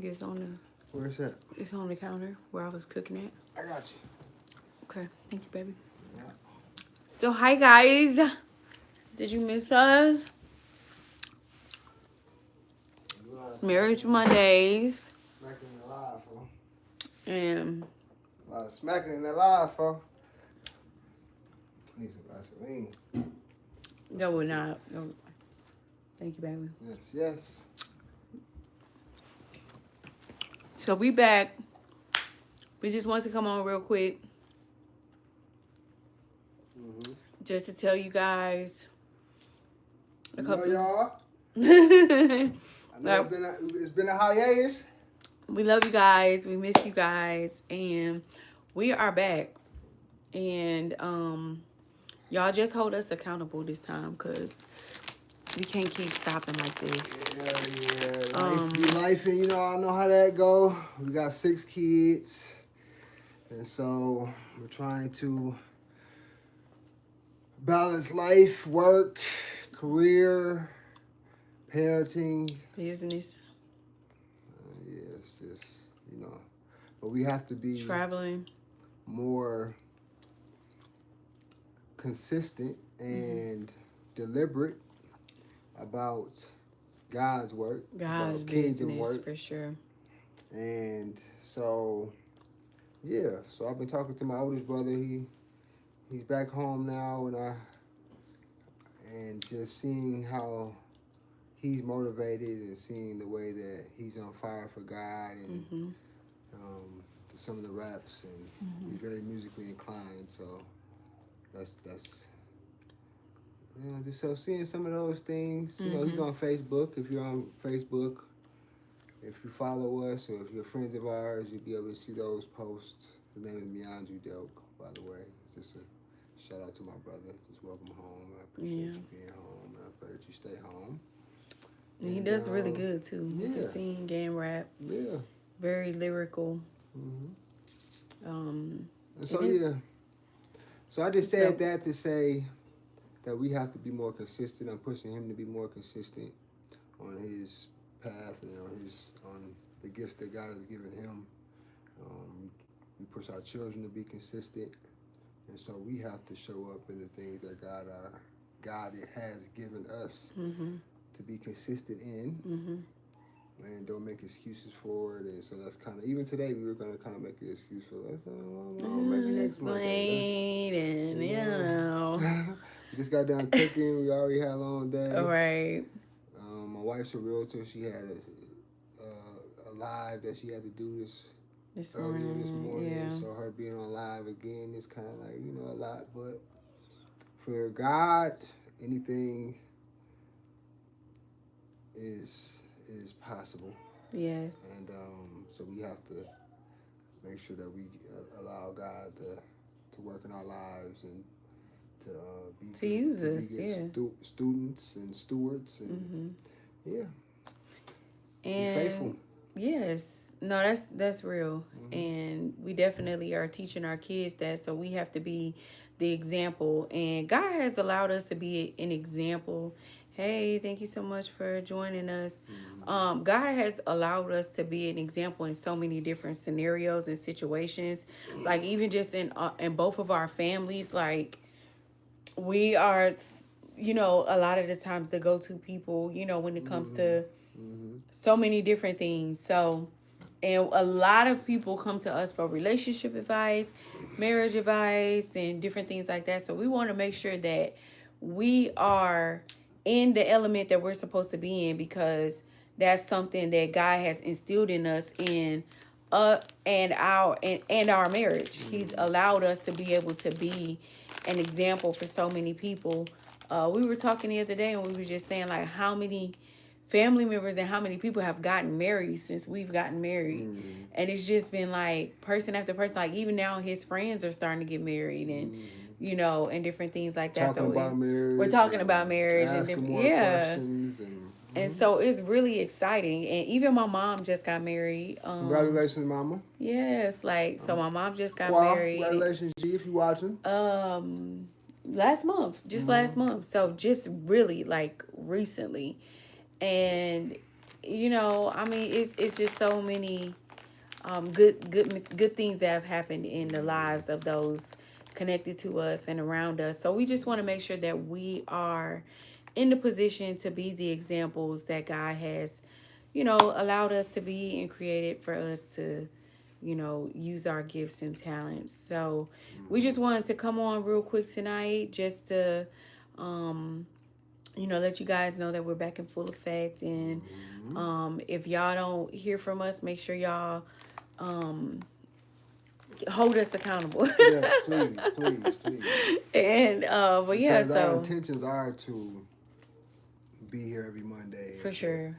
It's on the. Where's that? It's on the counter where I was cooking at. I got you. Okay, thank you, baby. Yeah. So hi guys, did you miss us? It's Marriage Mondays, Smacking in the live, huh? and A lot of smacking in the live, huh? Need some Vaseline. no, we're not. No. Thank you, baby. Yes, yes. So we back. We just want to come on real quick, just to tell you guys a couple. Y'all. We I know it's been a hiatus. love you guys. We miss you guys, and we are back. And y'all just hold us accountable this time, cause we can't keep stopping like this. Yeah. Life, and I know how that go. We got 6 kids, and so we're trying to balance life, work, career, parenting. Business, Yes, but we have to be traveling. more consistent and deliberate about God's work, God's about kingdom business, work, for sure. and so So I've been talking to my oldest brother. He's back home now, and just seeing how he's motivated and seeing the way that he's on fire for God and some of the raps, and he's very musically inclined. So that's just so seeing some of those things. He's on Facebook. If you're on Facebook, if you follow us or if you're friends of ours, you'll be able to see those posts. His name is Mianju Doke, by the way. It's just a shout out to my brother. Just welcome home. I appreciate you being home, and I pray that you stay home. And he does really good too. He can sing and rap. Yeah. Very lyrical. And so So I just said that to say that we have to be more consistent. I'm pushing him to be more consistent on his path and on the gifts that God has given him. We push our children to be consistent, and so we have to show up in the things that God has given us to be consistent in, and don't make excuses for it. And so that's kind of, even today we were going to kind of make an excuse for maybe next month. And We just got done cooking. We already had a long day. All right. My wife's a realtor. She had a live that she had to do this morning. Yeah. So her being on live again is kind of like, a lot. But for God, anything is possible. Yes. And so we have to make sure that we allow God to work in our lives and to use us, students and stewards, and and be faithful. Yes, no, that's real, and we definitely are teaching our kids that. So we have to be the example, and God has allowed us to be an example. Hey, thank you so much for joining us. God has allowed us to be an example in so many different scenarios and situations, like even just in both of our families, like. We are, a lot of the times the go-to people, when it comes to so many different things. So, and a lot of people come to us for relationship advice, marriage advice, and different things like that. So we want to make sure that we are in the element that we're supposed to be in, because that's something that God has instilled in us and our marriage. He's allowed us to be able to be an example for so many people. We were talking the other day, and we were just saying like how many family members and how many people have gotten married since we've gotten married. And it's just been like person after person. Like even now his friends are starting to get married, and and different things like that. We're talking about marriage and different questions and so it's really exciting. And even my mom just got married. Congratulations, Mama. Yes, so my mom just got married. Congratulations, G, if you're watching. Last month, last month. So just really like recently. And you know, I mean, it's just so many good things that have happened in the lives of those connected to us and around us. So we just want to make sure that we are in the position to be the examples that God has, you know, allowed us to be and created for us to, you know, use our gifts and talents. So we just wanted to come on real quick tonight just to um you know, let you guys know that we're back in full effect. And if y'all don't hear from us, make sure y'all um, hold us accountable. Yes, please, please, please. And but yeah, Because our so intentions are to be here every Monday. for sure.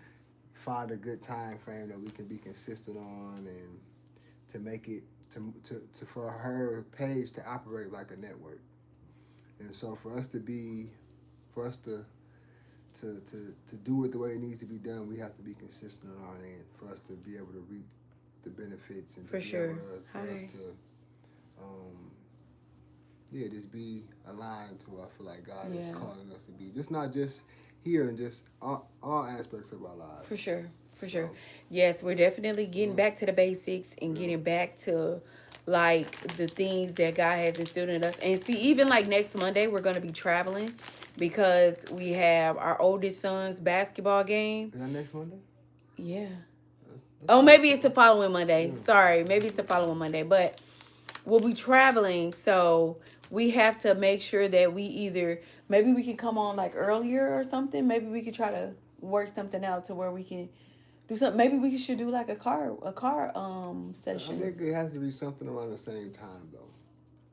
Find a good time frame that we can be consistent on, and to make it to for her page to operate like a network. And so for us to be, for us to do it the way it needs to be done, we have to be consistent on our end for us to be able to reap the benefits and For to be sure. able to, for us to yeah, just be aligned to what I feel like God is calling us to be. Just not just here and just all aspects of our lives. For sure. For sure. Yes, we're definitely getting back to the basics and getting back to like the things that God has instilled in us. And see, even like next Monday, we're going to be traveling because we have our oldest son's basketball game. Is that next Monday? Yeah. That's Oh, maybe it's the following Monday. Sorry, maybe it's the following Monday. But we'll be traveling, so we have to make sure that we either maybe we can come on like earlier or something. Maybe we could try to work something out to where we can do something. Maybe we should do like a car I session. think it has to be something around the same time though.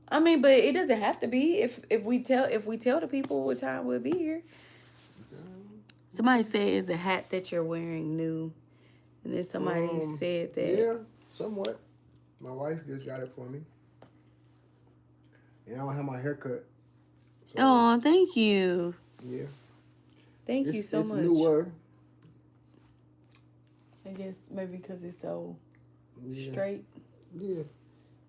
I mean, but it doesn't have to be. If we tell the people what time we'll be here. Somebody said, "Is the hat that you're wearing new?" And then somebody said that. Yeah, somewhat. My wife just got it for me. And I don't have my hair cut. So, Oh, thank you. Yeah. Thank you so it's much. newer. I guess maybe because it's so Yeah. straight. Yeah.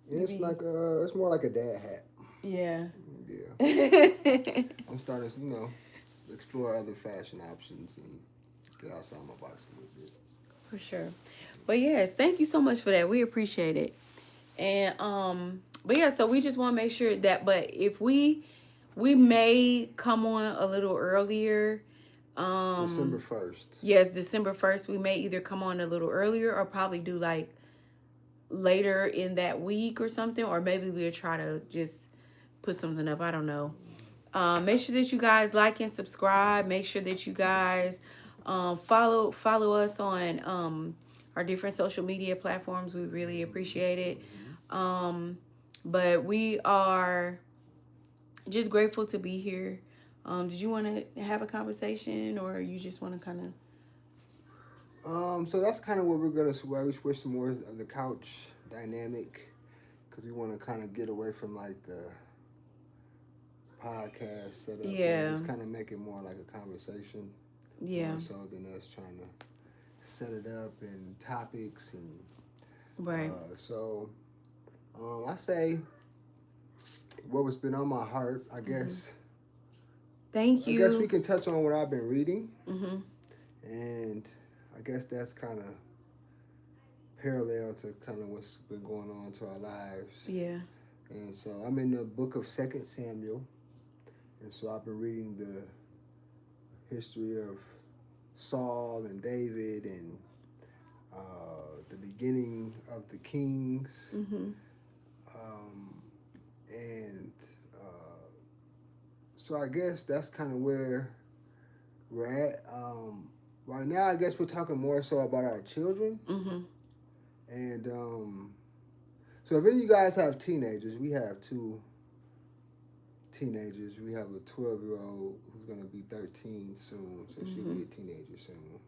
It's like it's more like a dad hat. Yeah. Yeah. I'm starting to, explore other fashion options and get outside my box a little bit. For sure. But yes, thank you so much for that. We appreciate it. And but yeah, so we just want to make sure that, but if we may come on a little earlier. December 1st. Yes, December 1st. We may either come on a little earlier or probably do like later in that week or something, or maybe we'll try to just put something up. I don't know. Make sure that you guys like and subscribe. Make sure that you guys follow us on our different social media platforms. We really appreciate it. But we are just grateful to be here. Did you want to have a conversation, or you just want to kind of? So that's kind of what where we switch to more of the couch dynamic, because we want to kind of get away from like the podcast setup. Yeah. Just kind of make it more like a conversation. Yeah. More so than us trying to set it up and topics and. Right. So, I say what was been on my heart. I guess. Thank you. I guess we can touch on what I've been reading. Mm-hmm. And I guess that's kind of parallel to kind of what's been going on to our lives. Yeah. And so I'm in the book of 2 Samuel. And so I've been reading the history of Saul and David and the beginning of the kings. Mm-hmm. And so I guess that's kind of where we're at. Right now, I guess we're talking more so about our children. Mm-hmm. And so if any of you guys have teenagers, we have 2 teenagers. We have a 12-year-old who's going to be 13 soon, so she'll be a teenager soon.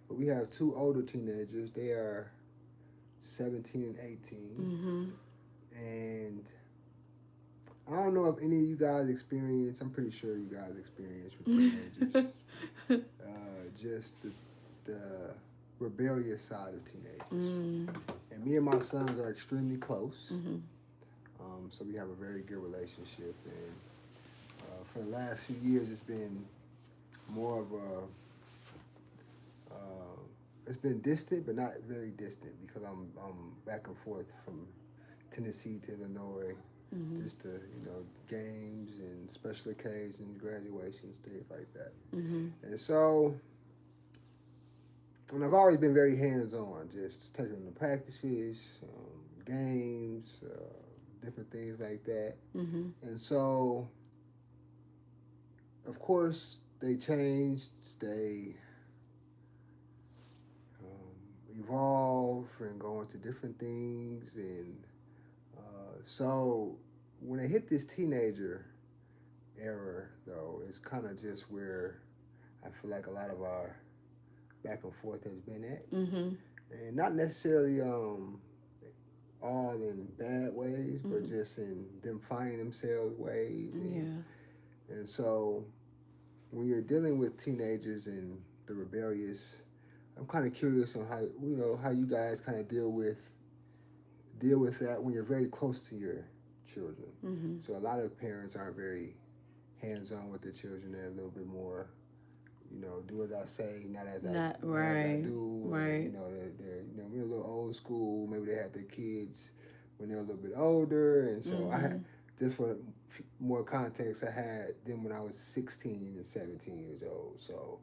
But we have 2 older teenagers. They are 17 and 18. Mm-hmm. And I don't know if any of you guys experience, I'm pretty sure you guys experience with teenagers, just the rebellious side of teenagers. And me and my sons are extremely close. So we have a very good relationship. And for the last few years, it's been more of a it's been distant, but not very distant because I'm back and forth from Tennessee to Illinois, Mm-hmm. just to games and special occasions, graduations, things like that. Mm-hmm. And so, and I've always been very hands on, just taking them to practices, games, different things like that. Mm-hmm. And so, of course, they changed, they evolve and go into different things. And so, when they hit this teenager era, though, it's kind of just where I feel like a lot of our back and forth has been at. Mm-hmm. And not necessarily all in bad ways, but Mm-hmm. just in them finding themselves ways. And so when you're dealing with teenagers and the rebellious, I'm kind of curious on how you guys kind of deal with that when you're very close to your children. Mm-hmm. So a lot of parents aren't very hands on with their children. They're a little bit more, do as I say, not as Not not as I right. do. Right. And, they're we're a little old school. Maybe they had their kids when they're a little bit older, and so I Mm-hmm. just for more context, I had them when I was 16 and 17 years old. So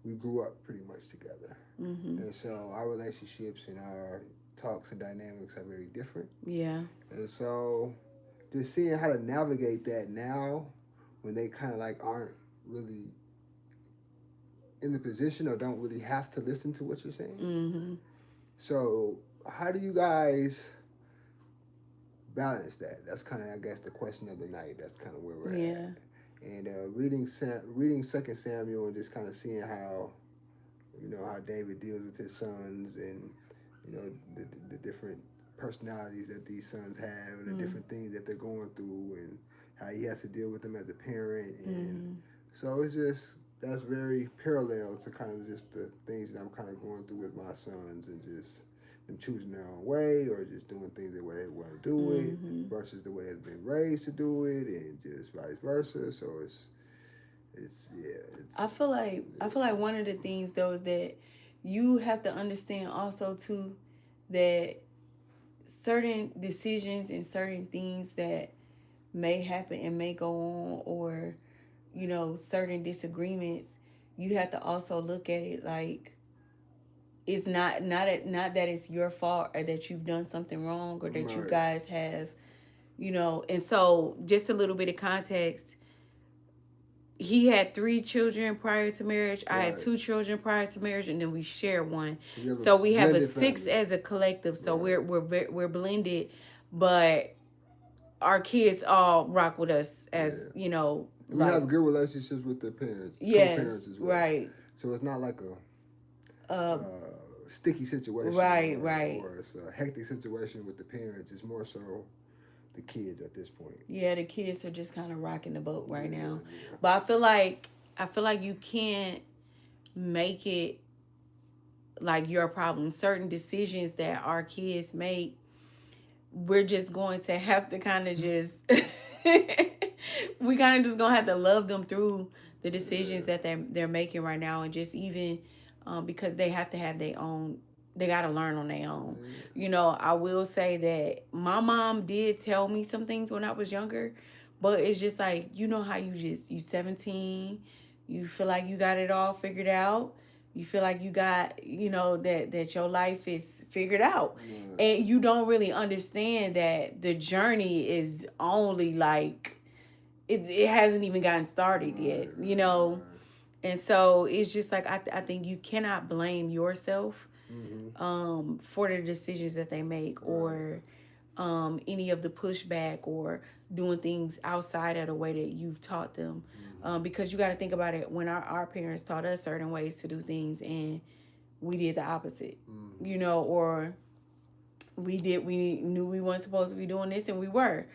we grew up pretty much together, Mm-hmm. and so our relationships and our talks and dynamics are very different. Yeah. And so just seeing how to navigate that now when they kind of like aren't really in the position or don't really have to listen to what you're saying. Mm-hmm. So how do you guys balance that? That's kind of, I guess, the question of the night. That's kind of where we're Yeah. at. And reading Second Samuel and just kind of seeing how how David deals with his sons and the different personalities that these sons have and the different things that they're going through and how he has to deal with them as a parent. And so it's just that's very parallel to kind of just the things that I'm kind of going through with my sons and just them choosing their own way or just doing things the way they want to do it versus the way they've been raised to do it and just vice versa. So it's I feel like one of the things though is that you have to understand also too that certain decisions and certain things that may happen and may go on or certain disagreements, you have to also look at it like it's not that it's your fault or that you've done something wrong or that you right. guys have and so just a little bit of context. He had 3 children prior to marriage. I had Right. 2 children prior to marriage, and then we share one. So you have So a we have a blended 6 family. as a collective. So Right. we're blended, but our kids all rock with us as Yeah. And you like have good relationships with their parents, yes, co-parents as well. right, So it's not like a uh, sticky situation, right, right. or it's a hectic situation with the parents. It's more so the kids at this point. Yeah, the kids are just kind of rocking the boat right now. Yeah. But I feel like you can't make it like your problem. Certain decisions that our kids make, we're just going to have to kind of just we kind of just gonna have to love them through the decisions that they're making right now, and just even because they have to have their own. They got to learn on their own. I will say that my mom did tell me some things when I was younger, but it's just like how you 17, you feel like you got it all figured out. You feel like you got that your life is figured out, and you don't really understand that the journey is only like it hasn't even gotten started yet. And so it's just like I think you cannot blame yourself for the decisions that they make or any of the pushback or doing things outside of the way that you've taught them. Because you got to think about it, when our parents taught us certain ways to do things and we did the opposite, or we knew we weren't supposed to be doing this and we were,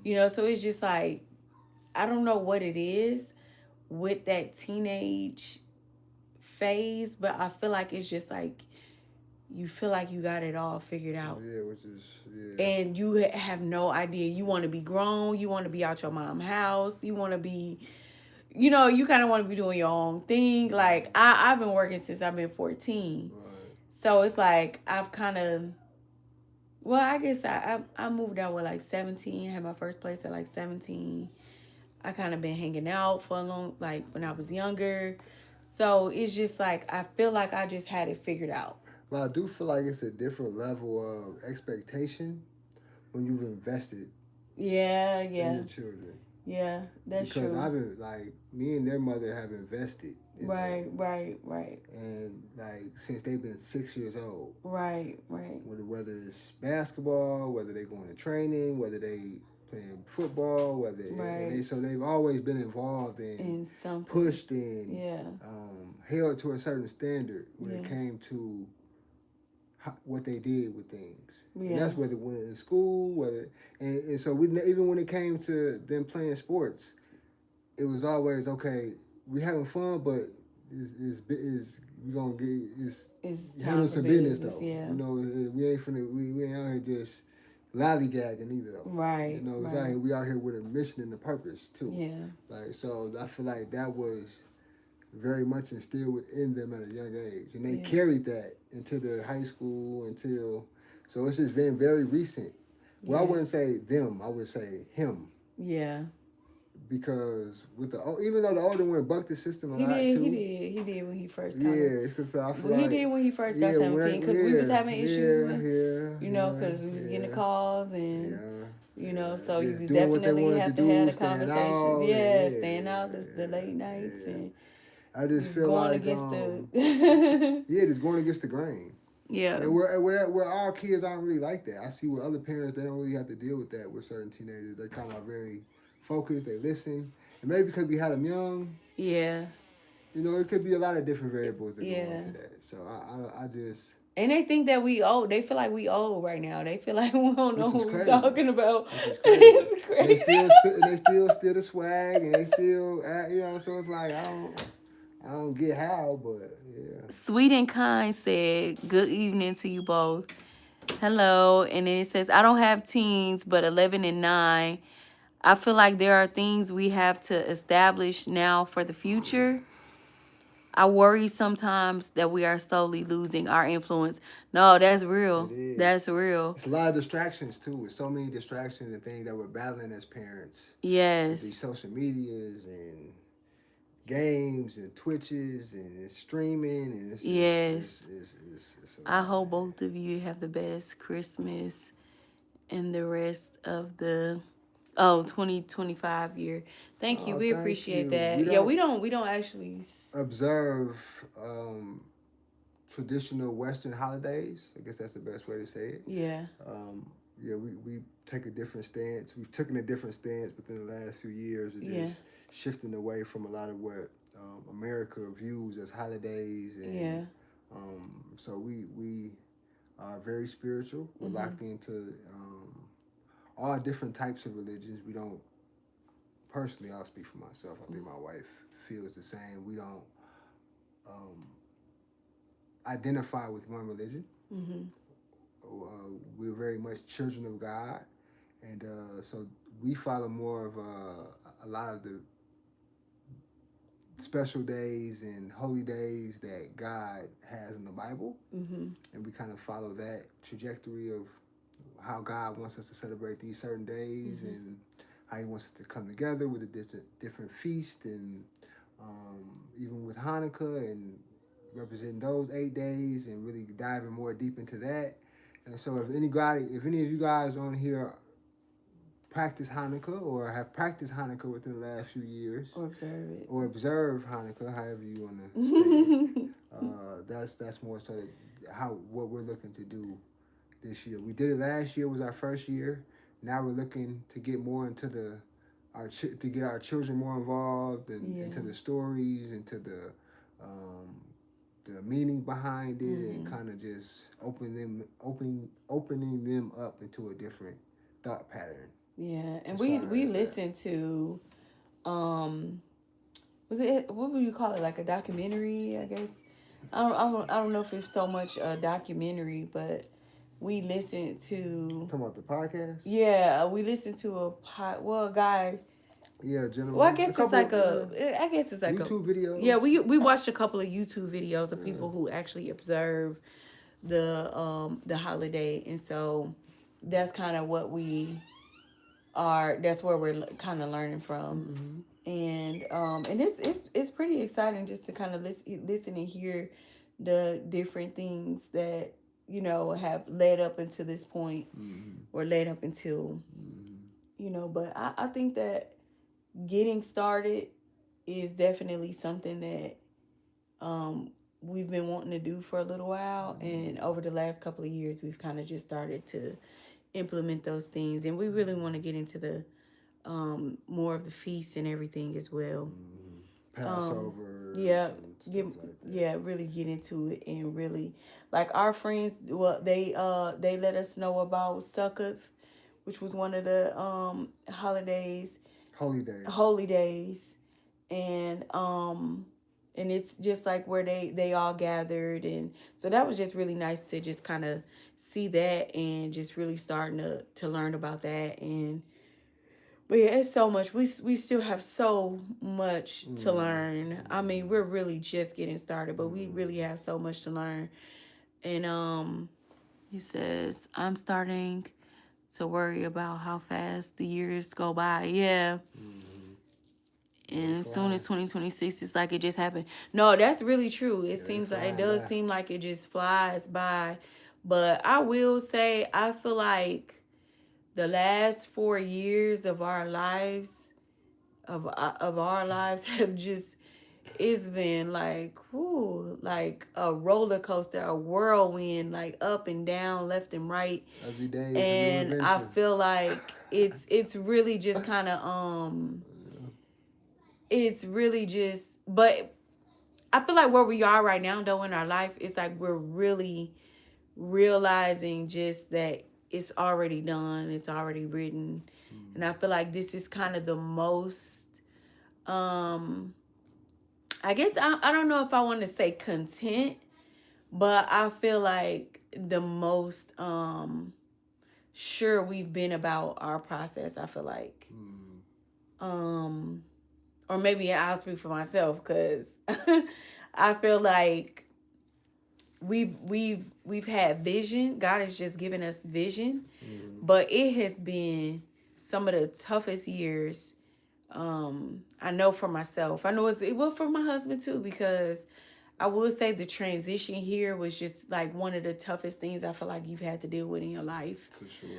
so it's just like, I don't know what it is with that teenage phase, but I feel like it's just like you feel like you got it all figured out. Yeah, which is And you have no idea. You want to be grown. You want to be out your mom's house. You want to be, you kind of want to be doing your own thing. Like I've been working since I've been 14. Right. So it's like I've kind of, well, I guess I moved out with like 17, had my first place at like 17. I kind of been hanging out for a long, like when I was younger. So it's just like I feel like I just had it figured out. But I do feel like it's a different level of expectation when you've invested Yeah, in yeah, your children. yeah. That's Because true. I've been like me and their mother have invested in Right, them, right, right, and like since they've been 6 years old. right, right, Whether it's basketball, whether they going to training, whether they playing football, whether and right. they so they've always been involved and And something. pushed and Yeah, held to a certain standard when it yeah, came to what they did with things. And yeah. that's whether it went in school, whether and so we even when it came to them playing sports, it was always okay. We having fun, but is we gonna get is It's time handle for some business business. though. Yeah. You know, we ain't finna we ain't out here just lollygagging either though. You Right, know, it's out right. here we out here with a mission and a purpose too. Yeah, Like so, I feel like that was very much instilled within them at a young age, and they yeah, carried that into their high school until. So it's just been very recent. Well, I yeah, wouldn't say them. I would say him yeah. because with the even though the older one bucked the system a He lot did, he too. did, he did when he first Yeah, kind of. it's because I feel Well, he like did when he first got yeah, 17 because we was having issues with, you know, yeah, because we was getting the yeah, calls and, yeah, you know, yeah. so you Just was doing what they definitely wanted to have to do, have the staying conversation. out, Yeah, and staying out the late yeah, nights yeah. and I just just feel going like against the. yeah, just going against the grain. Yeah, And where our kids aren't really like that. I see with other parents, they don't really have to deal with that with certain teenagers. They're kind of very focused. They listen, and maybe because we had them young, yeah, you know, it could be a lot of different variables that go yeah. into that. So I just, And they think that we old. They feel like we old right now. They feel like we don't know which is what we crazy, talking about. which is crazy. It's And they crazy. still and they still the swag, and they still, you know. So it's like I don't get how, but yeah. Sweet and Kind said, "Good evening to you both. Hello." And then it says, "I don't have teens, but 11 and 9. I feel like there are things we have to establish now for the future. I worry sometimes that we are slowly losing our influence." No, that's It real. is. That's real. It's a lot of distractions too. It's so many distractions and things that we're battling as parents with these Yes. social medias and games and Twitches and it's streaming and Yes. it's a I lot, hope man. both of you have the best Christmas and the rest of the 2025 year. Thank you. Oh, We thank appreciate you. that. Yeah, we don't actually. Observe traditional Western holidays. I guess that's the best way to say it. Yeah. Yeah, we take a different stance. We've taken a different stance within the last few years of Yeah. just shifting away from a lot of what America views as holidays, and Yeah. so we are very spiritual. We're locked into all different types of religions. We don't personally. I'll speak for myself. I think my wife feels the same. We don't um, identify with one religion. Mm-hmm. We're very much children of God, and so we follow more of a lot of the special days and holy days that God has in the Bible, Mm-hmm. and we kind of follow that trajectory of how God wants us to celebrate these certain days and how He wants us to come together with a different feast, and even with Hanukkah and representing those 8 days and really diving more deep into that. And so if any of you guys on here practice Hanukkah or have practiced Hanukkah within the last few years Or observe it. or observe Hanukkah, however you want to state it, that's more so what we're looking to do this year. We did it last year, was our first year. Now we're looking to get more into to get our children more involved and into the stories, into the meaning behind it, and kind of just opening them up into a different thought pattern. Yeah, and As we far we as that. listened to, was it, what would you call it, like a documentary? I guess I don't know if it's so much a documentary, but we listened to. Talking about the podcast? Yeah, we listened to a guy. Yeah, gentlemen. Well, I guess it's like I guess it's like YouTube videos. Yeah, we watched a couple of YouTube videos of people who actually observe the holiday. And so that's kind of what we are. That's where we're kind of learning from. And it's pretty exciting just to kind of listen and hear the different things that have led up into this point, or led up until but I think that getting started is definitely something that we've been wanting to do for a little while, and over the last couple of years we've kind of just started to implement those things, and we really want to get into the more of the feasts and everything as well. Passover. Yeah, Like really get into it, and really, like our friends, well, they let us know about Sukkot, which was one of the holy days, and it's just like where they all gathered, and so that was just really nice to just kind of see that, and just really starting to learn about that. And but yeah, it's so much. We still have so much to learn. I mean, we're really just getting started, but we really have so much to learn. And he says, I'm starting to worry about how fast the years go by. Yeah. And as soon as 2026, it's like it just happened. No, that's really true. It does seem like it just flies by. But I will say, I feel like the last 4 years of our lives, of our lives, have just, it's been like, whoo, like a roller coaster, a whirlwind, like up and down, left and right. Every day. And I feel like it's really just kind of it's really just, but I feel like where we are right now though in our life, it's like we're really realizing just that it's already done, it's already written. And I feel like this is kind of the most I guess I don't know if I want to say content, but I feel like the most sure we've been about our process. I feel like or maybe I'll speak for myself, because I feel like we've had vision. God has just given us vision, but it has been some of the toughest years. I know for myself. I know it was for my husband too, because I will say the transition here was just like one of the toughest things I feel like you've had to deal with in your life. For sure.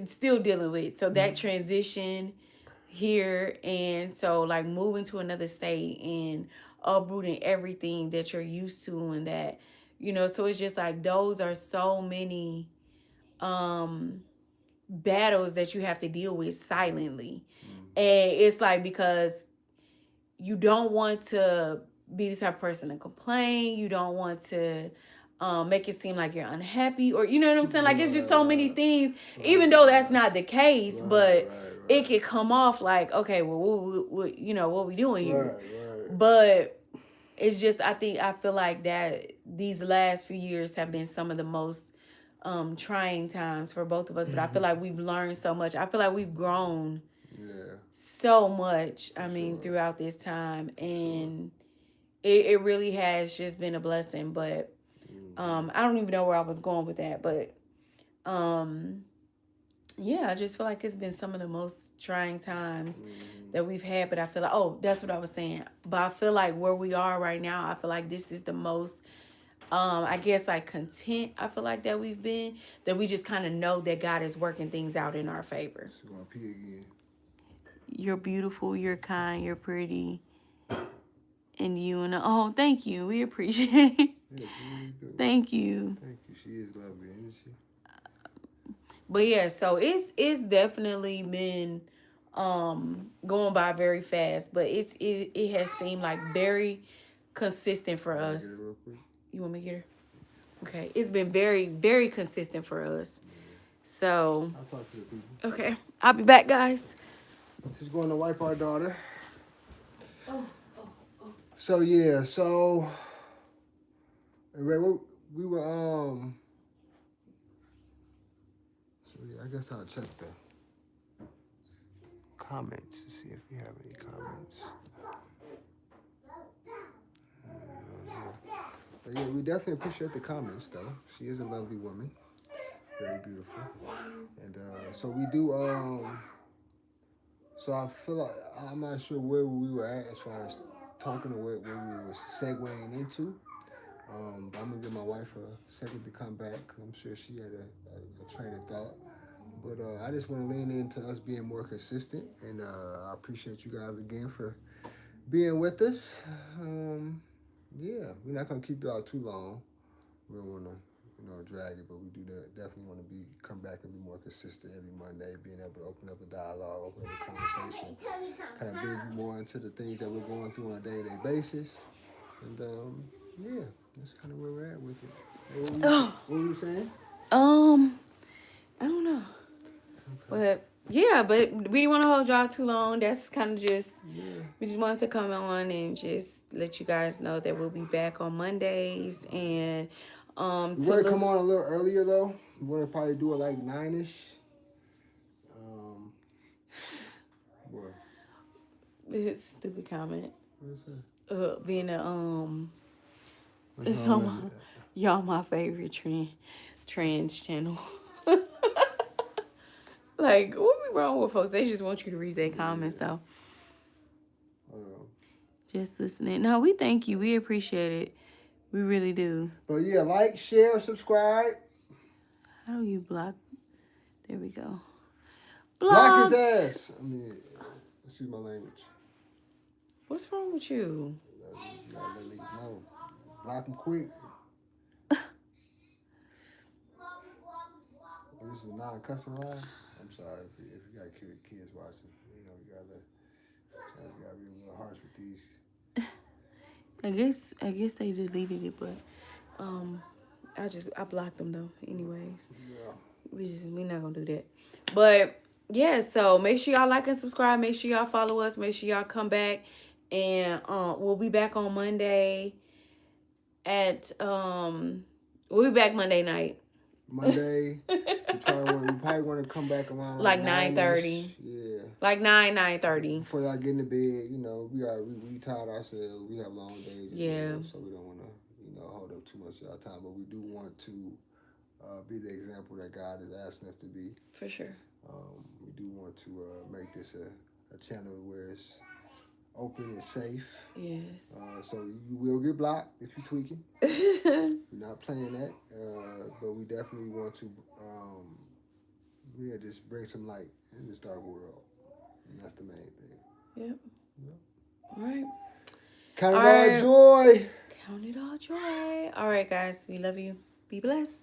Still dealing with. So that transition here, and so like moving to another state and uprooting everything that you're used to, and that so it's just like those are so many battles that you have to deal with silently. And it's like, because you don't want to be the type of person to complain, you don't want to make it seem like you're unhappy, or you know what I'm saying, like it's just so many things, even though that's not the case, but it could come off like, okay, well, what we doing here? But it's just, I feel like that these last few years have been some of the most trying times for both of us. But I feel like we've learned so much. I feel like we've grown so much, throughout this time, and it really has just been a blessing. But I don't even know where I was going with that, but yeah, I just feel like it's been some of the most trying times that we've had. But I feel like, oh, that's what I was saying. But I feel like where we are right now, I feel like this is the most, I guess, like content, I feel like that we've been, that we just kind of know that God is working things out in our favor. She's gonna pee again. You're beautiful, you're kind, you're pretty. And thank you. We appreciate it. Yeah, really good. Thank you. Thank you. She is lovely, isn't she? But yeah, so it's definitely been going by very fast, but it has seemed like very consistent for us. Get her real quick? You want me to get her? Okay. It's been very, very consistent for us. So I'll talk to the people. okay. I'll be back, guys. She's going to wipe our daughter. So yeah, so anyway, we were so yeah, I guess I'll check the comments to see if we have any comments. But yeah, we definitely appreciate the comments, though. She is a lovely woman, very beautiful, and so we do. So I feel like I'm not sure where we were at as far as talking or where we were segueing into. But I'm gonna give my wife a second to come back, 'cause I'm sure she had a train of thought. But I just want to lean into us being more consistent, and I appreciate you guys again for being with us. Yeah, we're not gonna keep y'all too long. We don't want to, drag it, but we do definitely want to come back and be more consistent every Monday, being able to open up a dialogue, open up a conversation, kind of bring you more into the things that we're going through on a day-to-day basis. And yeah, that's kind of where we're at with it. What were you saying? I don't know. But yeah, but we didn't want to hold y'all too long. That's kind of just, we just wanted to come on and just let you guys know that we'll be back on Mondays. And we want to come on a little earlier though. We want to probably do it like 9ish. What? This stupid comment. What is that? Being it's on y'all my favorite trans channel. Like, what be wrong with folks? They just want you to read their comments, though. Just listening. No, we thank you. We appreciate it. We really do. But yeah, like, share, subscribe. How do you block? There we go. Block his ass. I mean, excuse my language. What's wrong with you? You gotta let niggas know. Block them quick. This is a non-cussing line. I'm sorry if you got kids watching. You gotta be a little harsh with these. I guess they deleted it, but I blocked them though. Anyways, yeah. We not gonna do that. But yeah, so make sure y'all like and subscribe. Make sure y'all follow us. Make sure y'all come back, and we'll be back on Monday. We'll be back Monday night. Monday. we probably want to come back around like 9:30. Yeah. Like 9:30. Before y'all get into bed, we tired ourselves. We have long days. Yeah. So we don't want to, hold up too much of our time. But we do want to be the example that God is asking us to be. For sure. We do want to make this a channel where it's open and safe. Yes. So you will get blocked if you're tweaking. We're not playing that, but we definitely want to, just bring some light in this dark world, and that's the main thing. Yep. All right. Count it all joy. Count it all joy. All right, guys. We love you. Be blessed.